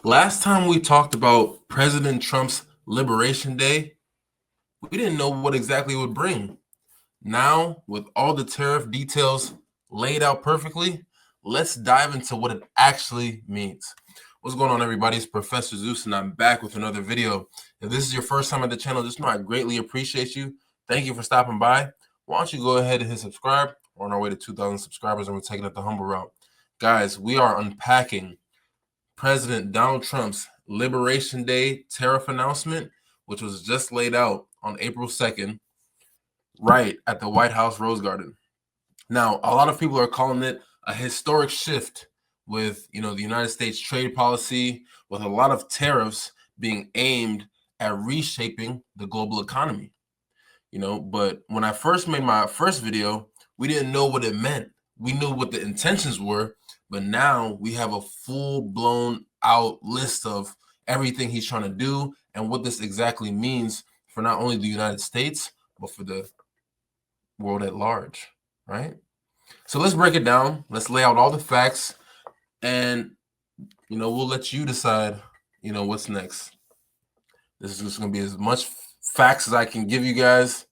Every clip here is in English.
Last time we talked about President Trump's Liberation Day, we didn't know what exactly it would bring. Now, with all the tariff details laid out perfectly, let's dive into what it actually means. What's going on, everybody? It's Professor Zeus, and I'm back with another video. If this is your first time at the channel, just know I greatly appreciate you. Thank you for stopping by. Why don't you go ahead and hit subscribe? We're on our way to 2,000 subscribers, and we're taking it the humble route. Guys, we are unpacking President Donald Trump's Liberation Day tariff announcement, which was just laid out on April 2nd, right at the White House Rose Garden. Now, a lot of people are calling it a historic shift with, the United States trade policy, with a lot of tariffs being aimed at reshaping the global economy. But when I first made my first video, we didn't know what it meant. We knew what the intentions were, but now we have a full-blown out list of everything he's trying to do and what this exactly means for not only the United States, but for the world at large, right? So let's break it down. Let's lay out all the facts, and, we'll let you decide, what's next. This is just going to be as much facts as I can give you guys.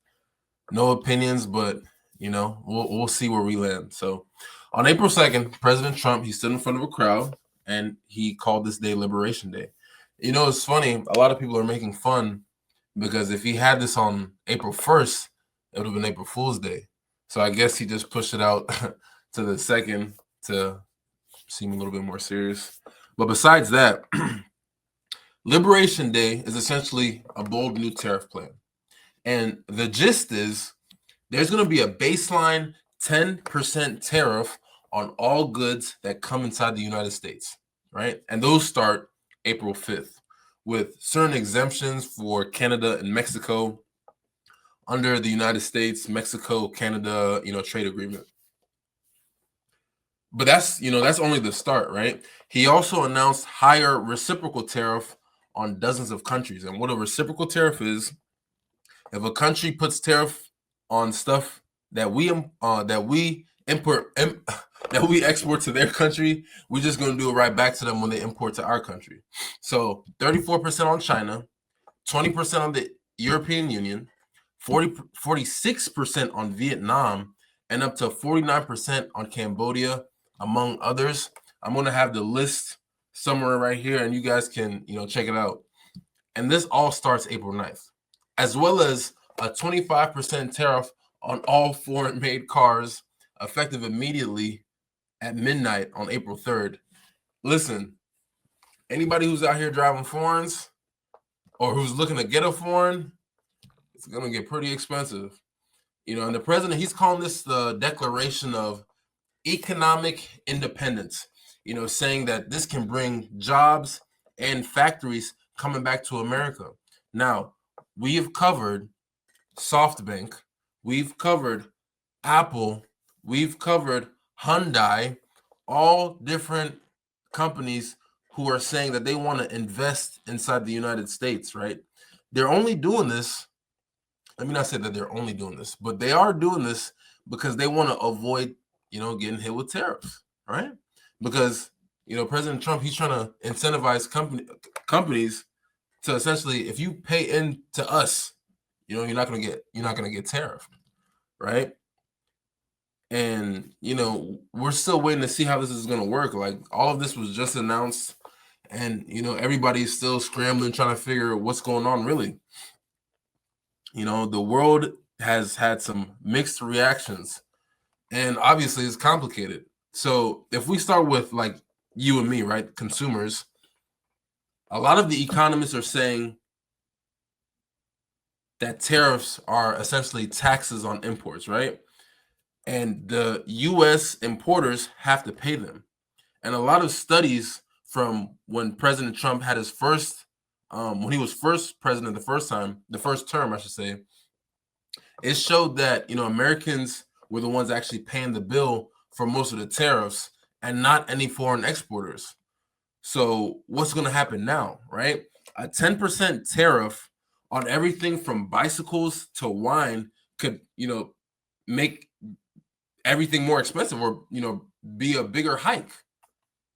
No opinions, but we'll see where we land. So on April 2nd, President Trump, he stood in front of a crowd and he called this day Liberation Day. It's funny, a lot of people are making fun because if he had this on April 1st, it would have been April Fool's Day. So I guess he just pushed it out to the 2nd to seem a little bit more serious. But besides that, Liberation Day is essentially a bold new tariff plan. And the gist is there's going to be a baseline 10% tariff on all goods that come inside the United States, right? And those start April 5th with certain exemptions for Canada and Mexico under the United States, Mexico, Canada, trade agreement. But that's only the start, right? He also announced higher reciprocal tariff on dozens of countries. And what a reciprocal tariff is, if a country puts tariff on stuff that we import that we export to their country, we're just going to do it right back to them when they import to our country. So 34% on China, 20% on the European Union, 46% on Vietnam, and up to 49% on Cambodia, among others. I'm going to have the list somewhere right here, and you guys can check it out. And this all starts April 9th, as well as a 25% tariff on all foreign-made cars, effective immediately at midnight on April 3rd. Listen, anybody who's out here driving foreigns or who's looking to get a foreign, it's going to get pretty expensive. And the president, he's calling this the declaration of economic independence, saying that this can bring jobs and factories coming back to America. Now, we have covered SoftBank, we've covered Apple, we've covered Hyundai, all different companies who are saying that they want to invest inside the United States, right? They're only doing this. Let me not say that they're only doing this, but they are doing this because they want to avoid, getting hit with tariffs, right? Because, President Trump, he's trying to incentivize companies to essentially, if you pay into us, you're not gonna get tariffed, right? And we're still waiting to see how this is gonna work. Like, all of this was just announced, and everybody's still scrambling, trying to figure what's going on, really. The world has had some mixed reactions, and obviously it's complicated. So if we start with like you and me, right, consumers, a lot of the economists are saying that tariffs are essentially taxes on imports, right? And the U.S. importers have to pay them. And a lot of studies from when President Trump had his first, when he was first president the first term, I should say, it showed that, Americans were the ones actually paying the bill for most of the tariffs and not any foreign exporters. So what's going to happen now, right? A 10% tariff on everything from bicycles to wine could, make everything more expensive or, be a bigger hike,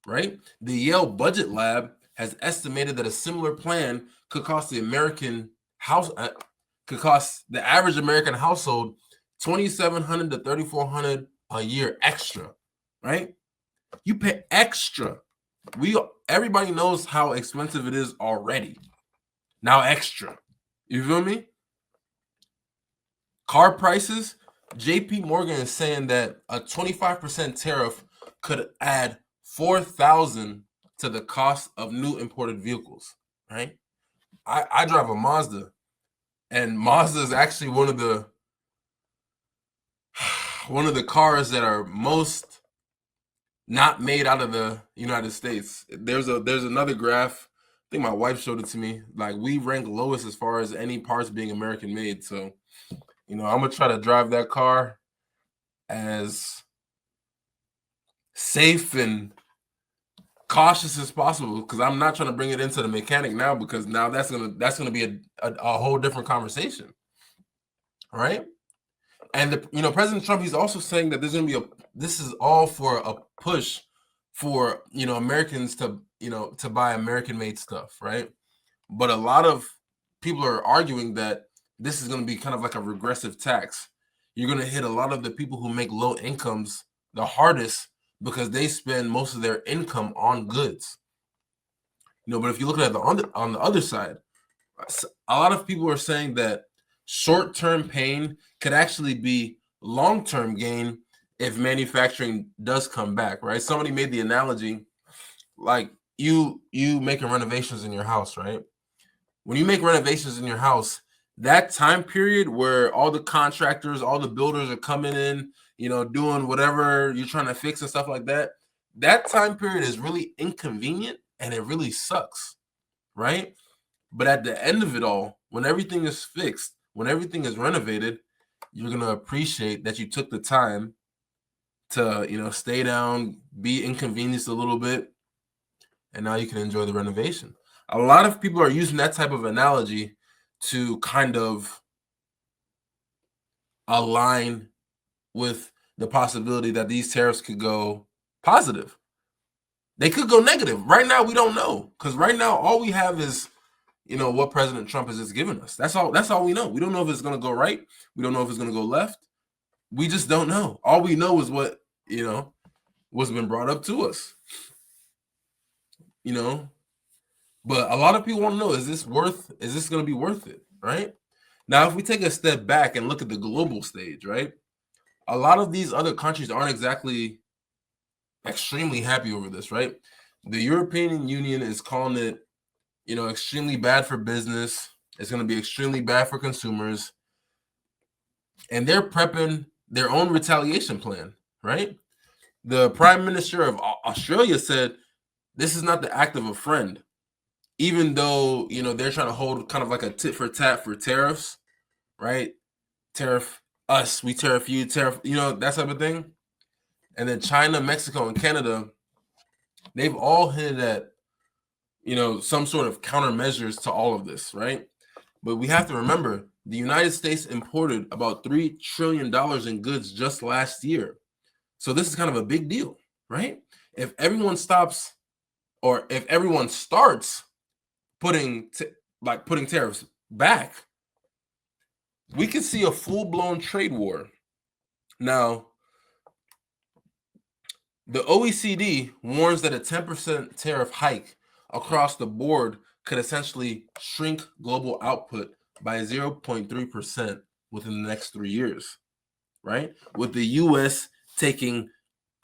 right? The Yale Budget Lab has estimated that a similar plan could cost the could cost the average American household $2,700 to $3,400 a year extra, right? You pay extra. Everybody knows how expensive it is already. Now extra. You feel me? Car prices, JP Morgan is saying that a 25% tariff could add $4,000 to the cost of new imported vehicles, right? I drive a Mazda, and Mazda is actually one of the cars that are most not made out of the United States. There's another graph. I think my wife showed it to me. Like, we rank lowest as far as any parts being American made. So, I'm gonna try to drive that car as safe and cautious as possible, because I'm not trying to bring it into the mechanic now, because now that's gonna be a whole different conversation, right? And President Trump, he's also saying that there's gonna be this is all for a push for Americans to to buy American made stuff, right? But a lot of people are arguing that this is going to be kind of like a regressive tax. You're going to hit a lot of the people who make low incomes the hardest, because they spend most of their income on goods. But if you look at it on the other side, a lot of people are saying that short-term pain could actually be long-term gain if manufacturing does come back, right? Somebody made the analogy, like you making renovations in your house, right? When you make renovations in your house, that time period where all the contractors, all the builders are coming in, doing whatever you're trying to fix and stuff like that, that time period is really inconvenient and it really sucks, right? But at the end of it all, when everything is fixed, when everything is renovated, you're going to appreciate that you took the time to, stay down, be inconvenienced a little bit, and now you can enjoy the renovation. A lot of people are using that type of analogy to kind of align with the possibility that these tariffs could go positive. They could go negative. Right now, we don't know, because right now all we have is what President Trump has just given us. That's all we know. We don't know if it's going to go right. We don't know if it's going to go left. We just don't know. All we know is what's been brought up to us. But a lot of people want to know, is this going to be worth it, right? Now, if we take a step back and look at the global stage, right? A lot of these other countries aren't exactly extremely happy over this, right? The European Union is calling it, extremely bad for business. It's going to be extremely bad for consumers. And they're prepping their own retaliation plan, right? The Prime Minister of Australia said, this is not the act of a friend. Even though, they're trying to hold kind of like a tit for tat for tariffs, right? Tariff us, we tariff you, tariff, that type of thing. And then China, Mexico, and Canada, they've all hinted at, some sort of countermeasures to all of this, right? But we have to remember, the United States imported about $3 trillion in goods just last year. So this is kind of a big deal, right? If everyone stops, or if everyone starts putting tariffs back, we could see a full-blown trade war. Now, the OECD warns that a 10% tariff hike across the board could essentially shrink global output by 0.3% within the next 3 years, right? With the US taking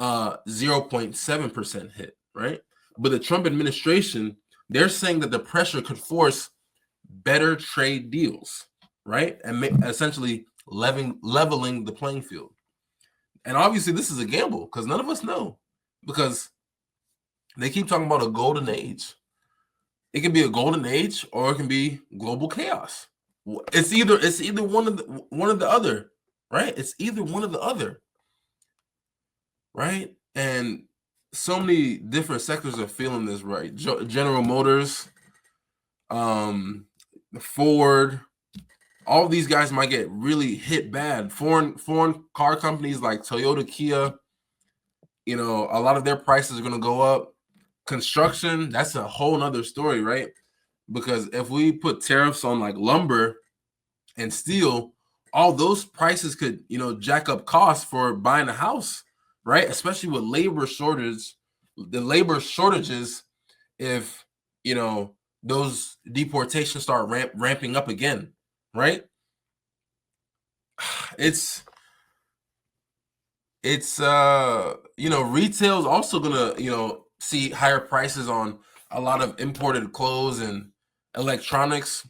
0.7% hit, right? But the Trump administration, they're saying that the pressure could force better trade deals, right? And essentially leveling the playing field. And obviously this is a gamble, because none of us know, because they keep talking about a golden age. It can be a golden age, or it can be global chaos. It's either one of the other, right? It's either one of the other, right? And so many different sectors are feeling this, right? General Motors, Ford, all these guys might get really hit bad. Foreign car companies like Toyota, Kia, a lot of their prices are going to go up. Construction, that's a whole nother story, right? Because if we put tariffs on like lumber and steel, all those prices could, jack up costs for buying a house, right? Especially with the labor shortages, if, those deportations start ramping up again, right? It's retail's also gonna, see higher prices on a lot of imported clothes and electronics.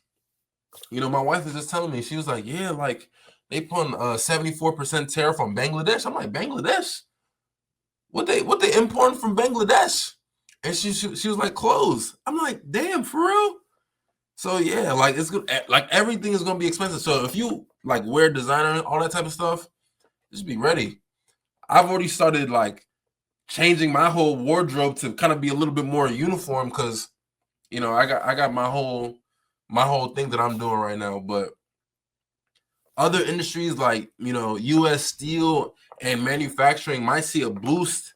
My wife was just telling me, she was like, yeah, like they put a 74% tariff on Bangladesh. I'm like, Bangladesh? What they importing from Bangladesh? And she was like, clothes. I'm like, damn, for real? So yeah, like it's good. Like everything is gonna be expensive. So if you like wear designer, all that type of stuff, just be ready. I've already started like changing my whole wardrobe to kind of be a little bit more uniform because I got my whole thing that I'm doing right now. But other industries like U.S. steel and manufacturing might see a boost,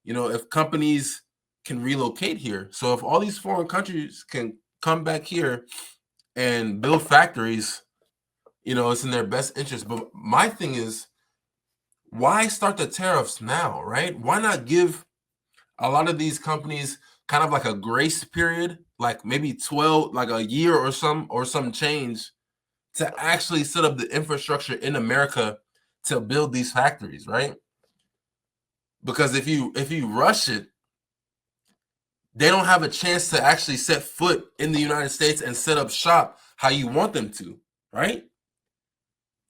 if companies can relocate here. So if all these foreign countries can come back here and build factories, it's in their best interest. But my thing is, why start the tariffs now, right? Why not give a lot of these companies kind of like a grace period, like maybe 12, like a year or some change, to actually set up the infrastructure in America to build these factories, right? Because if you rush it, they don't have a chance to actually set foot in the United States and set up shop how you want them to, right?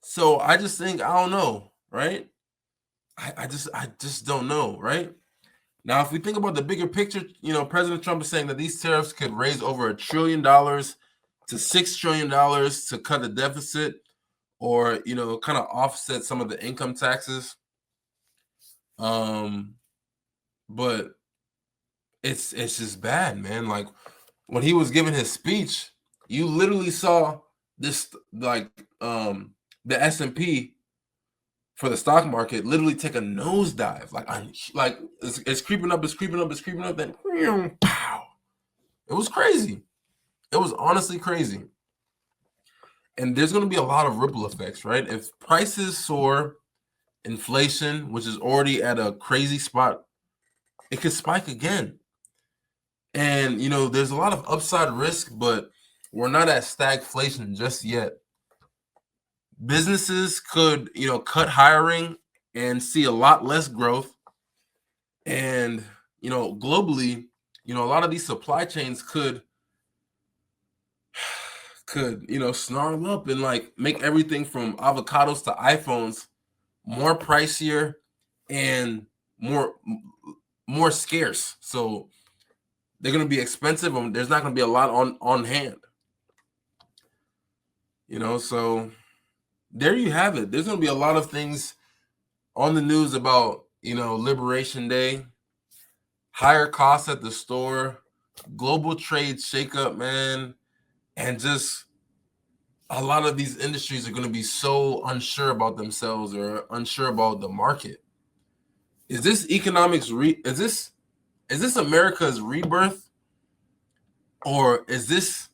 So I just think, I don't know, right? I just don't know, right? Now, if we think about the bigger picture, President Trump is saying that these tariffs could raise over $1 trillion to $6 trillion to cut the deficit, or kind of offset some of the income taxes. But it's just bad, man. Like when he was giving his speech, you literally saw this, like the S&P for the stock market literally take a nosedive. Like it's creeping up, it's creeping up, it's creeping up. Then pow! It was crazy. It was honestly crazy. And there's going to be a lot of ripple effects, right? If prices soar, inflation, which is already at a crazy spot, it could spike again. And there's a lot of upside risk, but we're not at stagflation just yet. Businesses could, cut hiring and see a lot less growth. And, globally, a lot of these supply chains could snarl up and like make everything from avocados to iPhones more pricier and more scarce. So they're going to be expensive, and there's not going to be a lot on hand. So there you have it. There's going to be a lot of things on the news about, Liberation Day, higher costs at the store, global trade shakeup, man, and just a lot of these industries are going to be so unsure about themselves or unsure about the market. Is this economics is this America's rebirth, or is this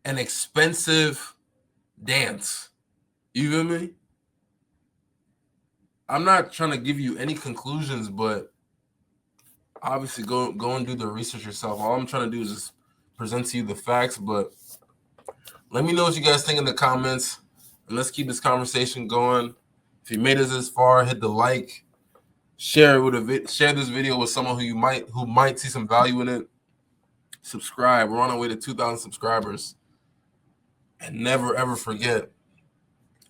an expensive dance? You feel me? I'm not trying to give you any conclusions, but obviously go and do the research yourself. All I'm trying to do is just present to you the facts, but let me know what you guys think in the comments, and let's keep this conversation going. If you made it this far, hit the like, share this video with someone who might see some value in it. Subscribe. We're on our way to 2,000 subscribers. And never ever forget,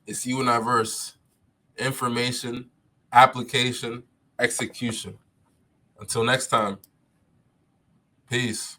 it's you and I verse information, application, execution. Until next time, peace.